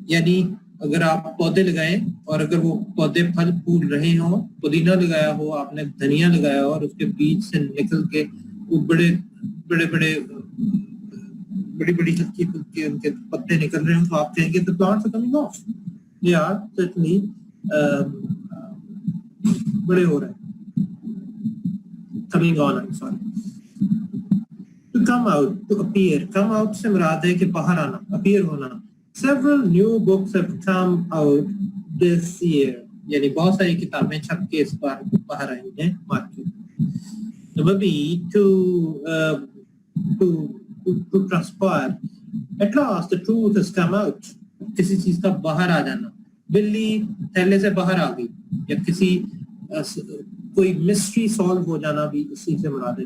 यानी अगर आप पौधे लगाएं और अगर वो पौधे फल फूल रहे हों, पुदीना लगाया हो आपने, धनिया लगाया हो और उसके बीज से निकल के वो बड़ी हल्की फुल्की उनके पत्ते निकल रहे हो, तो आप कहेंगे the plants are coming off. Yeah, certainly बड़े हो रहे हैं. Coming on, I'm sorry. To come out, to appear. Come out से मुराद है कि बाहर आना, appear होना. Several new books have come out this year. यानी बहुत सारी किताबें छप के इस बार बाहर आई हैं market. Number B, to transpire. At last, the truth has come out. किसी चीज का बाहर आ जाना. बिल्ली थैले से बाहर आ गई, या किसी कोई मिस्ट्री सॉल्व हो जाना भी इसी से मुराद है.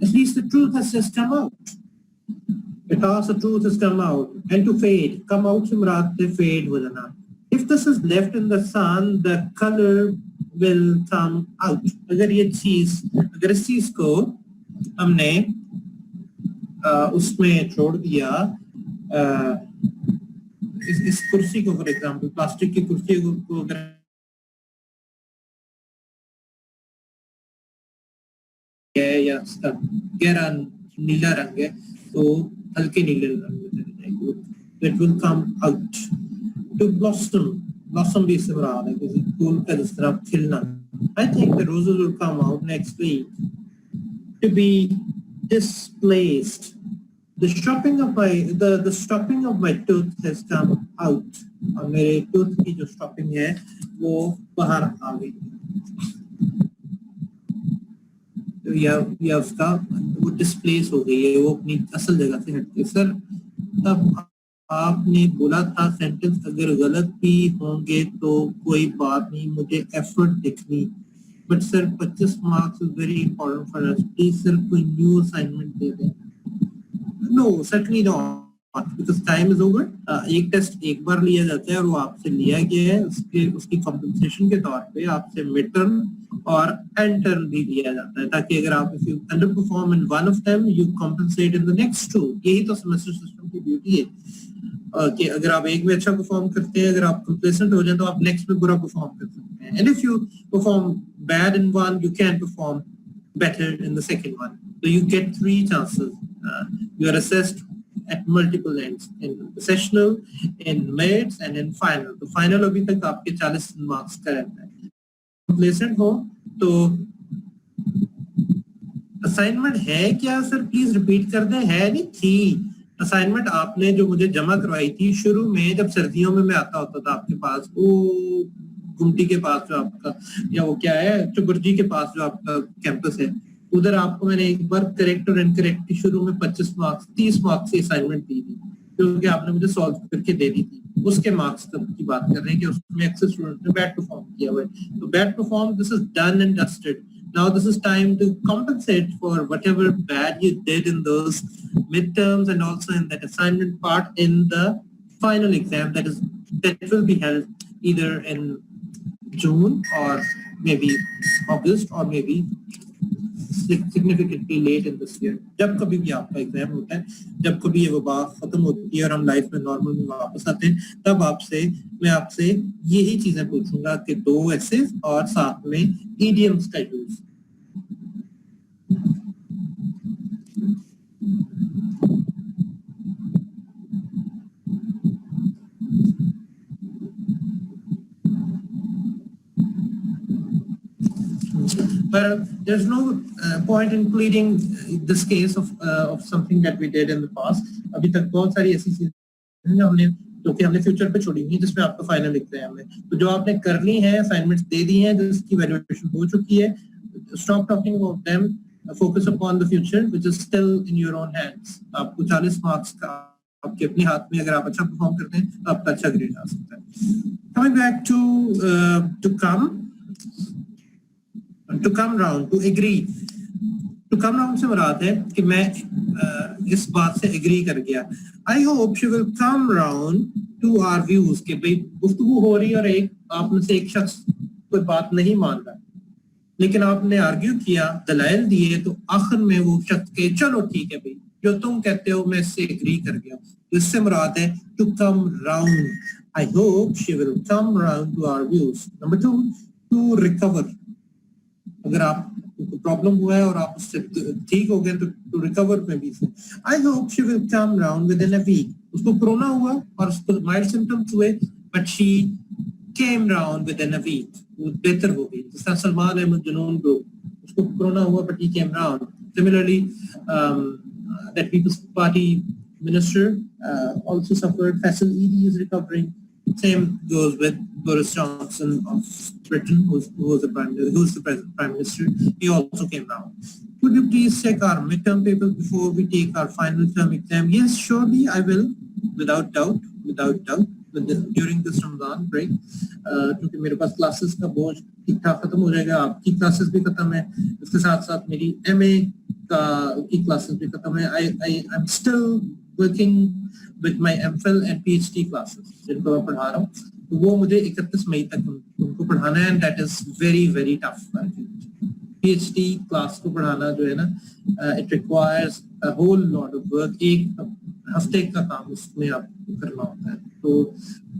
At least the truth has just come out. At last the truth has come out. And to fade, come out से मुराद है fade हो जाना. If this is left in the sun, the color will come out. अगर इस चीज को हमने उसमें छोड़ दिया, इस कुर्सी को फॉर एग्जाम्पल, प्लास्टिक की कुर्सी को अगर या गहरा नीला रंग है तो हल्के नीले रंग में चले जाएगी. It will come out. To blossom भी इससे मुराद है किसी फूल का जिस तरह खिलना. I think the roses will come out next week. To be displaced. The stopping of my tooth has come out. और मेरे टूथ की जो स्टॉपिंग है वो बाहर आ गई. तो या उसका वो डिस्प्लेस हो गई है, वो अपनी असल जगह से हट के. सर तब आपने बोला था सेंटेंस अगर गलत भी होंगे तो कोई बात नहीं, मुझे एफर्ट दिखनी. But sir 25 marks is very important for us. Please sir कोई न्यू असाइनमेंट दे दें. No certainly not, because time is over. एक टेस्ट एक बार लिया जाता है और वो आपसे लिया गया है, उसकी कॉम्पेंसेशन के तौर पे आपसे मिड टर्म और एंड टर्म भी लिया जाता है, ताकि अगर आप if you underperform in one of them you compensate in the next two. यही तो सेमेस्टर सिस्टम की ब्यूटी है कि अगर आप एक में अच्छा परफॉर्म करते हैं, अगर आप कंप्लेसेंट हो जाए तो आप नेक्स्ट में बुरा परफॉर्म कर सकते हैं. And if you perform bad in one you can perform better in the second one. So you get 3 chances. You are assessed at multiple ends, in sessional, in mids, and in final. तो final अभी तक आपके 40 marks का रहता है. Complacent हो तो assignment है क्या सर, प्लीज रिपीट कर दें. है नहीं थी असाइनमेंट आपने जो मुझे जमा करवाई थी शुरू में, जब सर्दियों में मैं आता होता था आपके पास, वो गुमटी के पास जो आपका, या वो क्या है चुबुर्जी के पास जो आपका कैंपस है, उधर आपको मैंने एक बार करेक्ट और इनकरेक्ट की शुरू में 25 मार्क्स 30 मार्क्स की असाइनमेंट दी थी, क्योंकि आपने मुझे सॉल्व करके दे दी थी. उसके मार्क्स की बात कर रहे हैं कि उसमें एक्सेस स्टूडेंट ने बैड परफॉर्म किया हुआ है. तो bad perform, this is done and dusted. Now this is time to compensate for whatever bad you did in those midterms and also in that assignment part in the final exam that will be held either in June or maybe August or maybe significantly late in this year. जब कभी भी आपका exam होता है, जब कभी ये वबा खत्म होती है और हम लाइफ में नॉर्मल में वापस आते हैं, तब मैं आपसे यही चीजें पूछूंगा कि 2 एसेज और साथ में idioms का use. But there's no point in pleading this case of something that we did in the past. अभी तक बहुत सारी ऐसी चीजें हमने फ्यूचर पे छोड़ी हुई जिसमें आपका फाइनल एग्जाम है. तो जो आपने कर ली है, असाइनमेंट्स दे दी हैं, जिसकी वैल्यूएशन हो चुकी है, stop talking about them. Focus upon the future, which is still in your own hands. आपको 40 मार्क्स का आपके अपने हाथ में, अगर आप अच्छा परफॉर्म करते हैं तो आपका अच्छा ग्रेड आ सकता है. Coming back to come round, to agree. To come round से मुराद है कि मैं इस बात से एग्री कर गया, I hope she will come round to our views, कि भाई गुफ्तगू हो रही है और एक आप में से एक शख्स कोई बात नहीं मान रहा, लेकिन आपने आर्ग्यू किया, दलाइल दिए, तो आखिर में वो शख्स के चलो ठीक है भाई जो तुम कहते हो मैं इससे एग्री कर गया। इससे मुराद है to come round, I hope she will come round to our views. Number 2, to recover, अगर आप प्रॉब्लम हुआ है और आप उससे ठीक हो गए तो टू रिकवर में भी से, I hope she will come round within a week, उसको कोरोना हुआ और उसको माइल्ड सिम्टम्स हुए but she came round within a week, वो बेहतर हो गई। जिस तरह सलमान अहमद जुनून को उसको कोरोना हुआ but he came round. Similarly that peoples party minister also suffered, Faisal Edi is recovering, same goes with Boris Johnson of Britain, who was the prime minister, he also came round. Could you please check our midterm papers before we take our final term exam? Yes, surely I will, without doubt, during this Ramadan break, क्योंकि मेरे पास classes का बोझ ठीक ठाक खत्म हो जाएगा, आपकी क्लासेस भी खत्म है, इसके साथ साथ मेरी MA की क्लासेस भी खत्म है। I am still working with my MPhil and PhD classes जिनको मैं पढ़ा रहा हूँ, तो वो मुझे 31 मई तक उनको पढ़ाना है, and that is very tough. PhD class को पढ़ाना जो है ना, it requires a whole lot of work, एक हफ्ते का काम उसमें आपको करना होता है। तो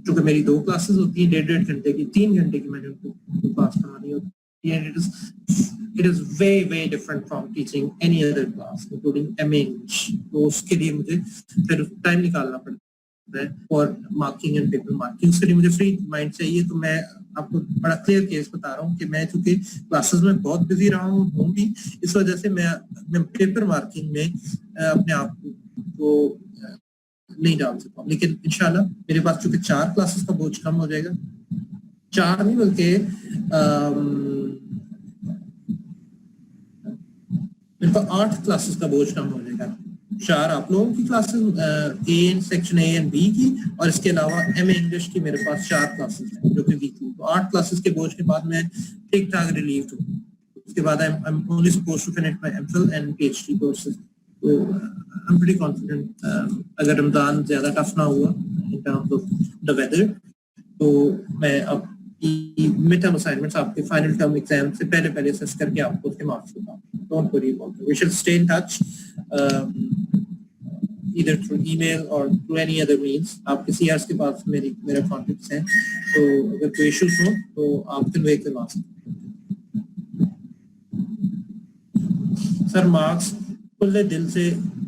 चूंकि मेरी 2 क्लासेस होती हैं 1.5 घंटे की, 3 घंटे की मैंने उनको क्लास पढ़ानी होती है, and it is way different from teaching any other class including MA English। तो उसके लिए मुझे फिर टाइम निकालना पड़ता है और मार्किंग एंड पेपर मार्किंग, उसके लिए मुझे फ्री माइंड चाहिए। तो मैं आपको बड़ा क्लियर केस बता रहा हूँ कि मैं चूंकि क्लासेस में बहुत बिजी रहा हूँ भी, इस वजह से मैं पेपर मार्किंग में अपने आप को नहीं डाल सकता हूँ, लेकिन इंशाल्लाह मेरे पास चूंकि 4 क्लासेस का बोझ कम हो जाएगा, 4 नहीं बल्कि मेरे पास 8 क्लासेस का बोझ कम हो जाएगा। 4 आप लोगों की classes section A and B की, और इसके अलावा MA इंग्लिश की मेरे पास 4 क्लासेस हैं जो कि वीकली, तो 8 क्लासेस के बोझ के बाद मैं ठीक ठाक रिलीव हूँ। उसके बाद I am only supposed to finish my MPhil and PhD courses. तो आई एम प्रीटी कॉन्फिडेंट, अगर रमजान ज्यादा टफ ना हुआ in terms of the weather, तो मैं अब मिड टर्म असाइनमेंट्स आपके फाइनल टर्म एग्जाम से पहले असेस करके आपको उसके मार्क्स दूंगा। Don't worry about it, we shall stay in touch either through email or through any other means। आपके CRs के पास मेरा कॉन्टेक्ट्स हैं, तो अगर कोई इश्यूज हो तो आप कन्वे करवा सकते हैं। सर मार्क्स खुले दिल से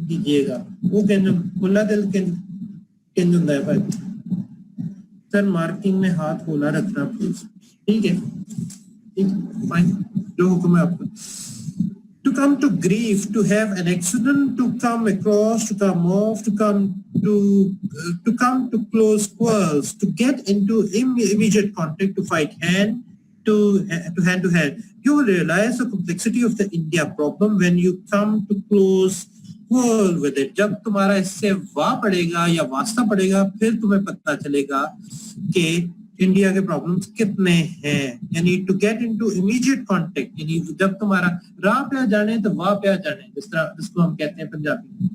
दीजिएगा, वो खुला दिल किन है भाई? सर मार्किंग में हाथ होला रखना प्लीज। ठीक है, फाइन, जो हुक्म है आपका। To come to grief, to have an accident, to come across, to come off, to come to close quarrels, to get into immediate contact, to fight hand to hand. You will realize the complexity of the India problem when you come to close quarrel with it। जब तुम्हारा इससे वाह पड़ेगा या वास्ता पड़ेगा, फिर तुम्हें पता चलेगा कि इंडिया के प्रॉब्लम्स कितने हैं। यानी to get into immediate contact, यानी जब तुम्हारा राह पे आ जाने तो वाह पे आ जाने, जिसको हम कहते हैं पंजाबी में।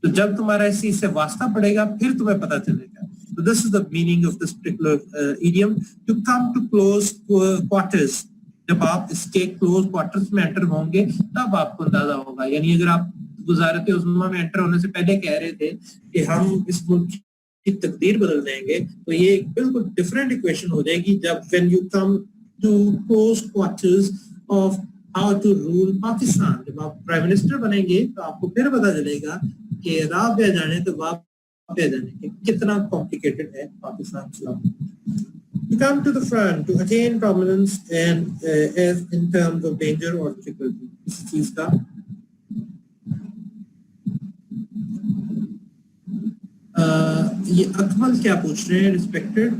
तो जब तुम्हारा इसी से वास्ता पड़ेगा फिर तुम्हें पता चलेगा। तो this is the meaning of this particular idiom, to come to close quarters. जब आप इसके क्लोज क्वार्टर्स में एंटर होंगे तब आपको अंदाजा होगा। यानी अगर आप गुज़ारत उज़्मा में एंटर होने से पहले कह रहे थे कि हम इस मुल्क की तकदीर बदल देंगे, तो ये एक बिल्कुल डिफरेंट इक्वेशन हो जाएगी जब when you come to close quarters of how to rule Pakistan. जब आप प्राइम मिनिस्टर बनेंगे तो आपको फिर पता चलेगा कि राह पे जाने तो वाह पे जाने कितना कॉम्प्लिकेटेड है पाकिस्तान चलाना। To come to the front, to attain prominence and as in terms of danger or difficulty, इस चीज का ये अकमल क्या पूछ रहे हैं, respected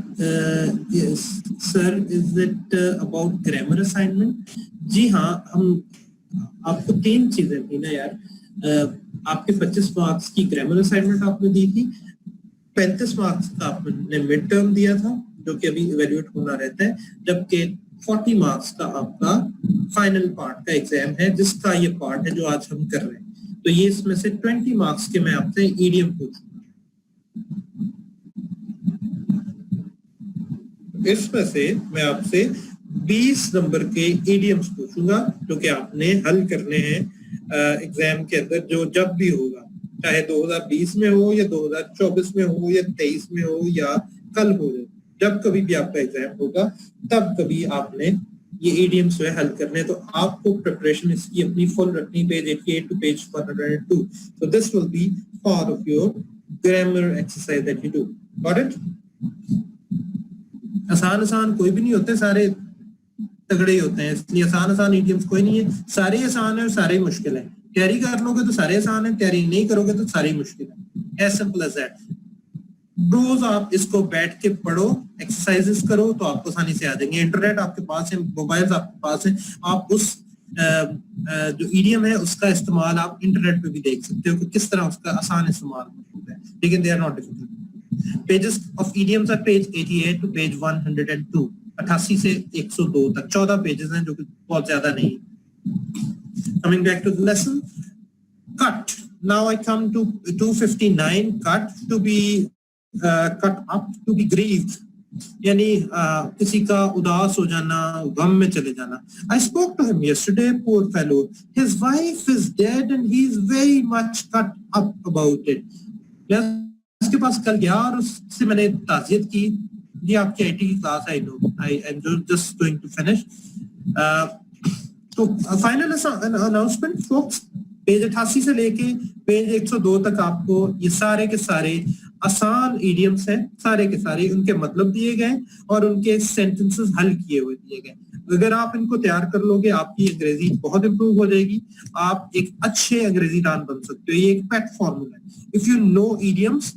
sir, is it about grammar assignment? जी हाँ, हम आपको 3 चीजें थी ना यार। आपके 25 मार्क्स की ग्रामर असाइनमेंट आपने दी थी, 35 मार्क्स का आपने मिड टर्म दिया था जो कि अभी इवेल्युएट होना रहता है, जबकि 40 मार्क्स का आपका फाइनल पार्ट का एग्जाम है जिसका ये पार्ट है जो आज हम कर रहे हैं। तो ये इसमें से 20 मार्क्स के मैं आपसे ईडियम पूछूंगा। इसमें से मैं आपसे 20 नंबर के ईडियम्स पूछूंगा जो कि आपने हल करने हैं एग्जाम के अंदर, जो जब भी होगा, चाहे 2020 में हो या 2024 में हो या 23 में हो या कल हो, जब कभी भी आपका एग्जाम होगा तब कभी आपने ये ईडियम्स जो है हल करने। तो आपको प्रिपरेशन इसकी अपनी फुल रखनी, page 88 to page 102। So this will be part of your grammar exercise that you do. Got it? आसान कोई भी नहीं होते, सारे तगड़े ही होते हैं, इसलिए आसान ईडियम्स कोई नहीं है, सारे आसान है और सारे मुश्किल है। तैयारी कर लोगे तो सारे आसान है, तैयारी नहीं करोगे तो सारी मुश्किल है। As simple as that. रोज आप इसको बैठ के पढ़ो, एक्सरसाइजेस करो तो आपको आसानी से आ जाएंगे। इंटरनेट आपके पास है, मोबाइल आपके पास है, आप उस जो ईडियम है उसका इस्तेमाल आप इंटरनेट पे भी देख सकते हो कि किस तरह उसका आसान इस्तेमाल होता है, लेकिन they are not difficult. Pages of idioms are page 88 to page 102, 88 से 102 तक 14 पेजेस हैं, जो कि बहुत ज्यादा नहीं। Coming back to the lesson, cut. Now I come to 259. Cut, to be cut up, to be grieved, यानी किसी का उदास हो जाना, गम में चले जाना। I spoke to him yesterday, poor fellow. His wife is dead and he is very much cut up about it. मैं उसके पास कल गया और उससे मैंने ताज़ियत की। ये आपकी आईटी की class, I know, I am just going to finish. तो फाइनल अनाउंसमेंट folks, पेज 88 से लेके पेज 102 तक आपको ये सारे के सारे आसान इडियम्स हैं, सारे के सारे उनके मतलब दिए गए और उनके सेंटेंसेस हल किए हुए दिए गए। अगर आप इनको तैयार कर लोगे आपकी अंग्रेजी बहुत इंप्रूव हो जाएगी, आप एक अच्छे अंग्रेजी दान बन सकते हो। ये एक पेट फॉर्मूला है। If you know idioms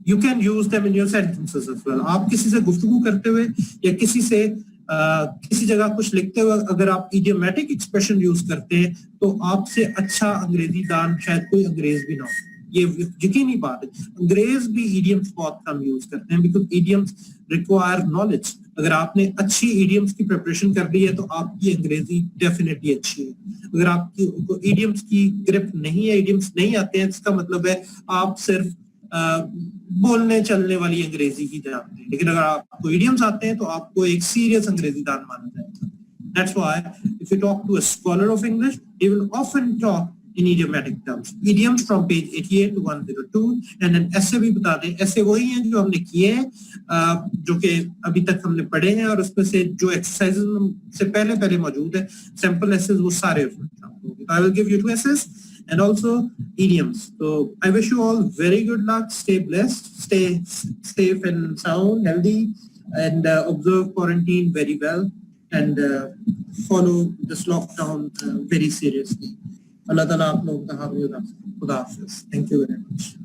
you can use them in your sentences as well. आप किसी से गुफ्तगू करते हुए या किसी से किसी जगह कुछ लिखते हुए अगर आप इडियोमैटिक एक्सप्रेशन यूज करते हैं तो आपसे अच्छा अंग्रेजी दान शायद कोई अंग्रेज भी ना हो। ये यकीनी बात है। अंग्रेज भी इडियम्स बहुत कम यूज करते हैं बिकॉज इडियम्स रिक्वायर नॉलेज। अगर आपने अच्छी इडियम्स की प्रिपरेशन कर ली है तो आपकी अंग्रेजी डेफिनेटली अच्छी है। अगर आपकी इडियम्स की ग्रिप नहीं है, इडियम्स नहीं आते हैं, इसका मतलब है आप सिर्फ बोलने चलने वाली अंग्रेजी ही जानते हैं। लेकिन अगर आपको इडियम्स आते हैं तो आपको एक सीरियस अंग्रेजी दान माना जाएगा। That's why if you talk to a scholar of English, he will often talk in idiomatic terms. Idioms from page 88 to 102 and an essay भी बता दें। essay वही हैं जो हमने किए हैं, जो कि अभी तक हमने पढ़े हैं, और उसमें से जो एक्सरसाइजेस से पहले मौजूद है सैंपल एसेज वो सारे उसमें शामिल होंगे। I will give you 2 essays and also idioms. So I wish you all very good luck. Stay blessed, stay safe and sound, healthy, and observe quarantine very well, and follow this lockdown very seriously. Allah Ta'ala आप लोगों का हाफिज़। खुदा हाफिज़। Thank you very much.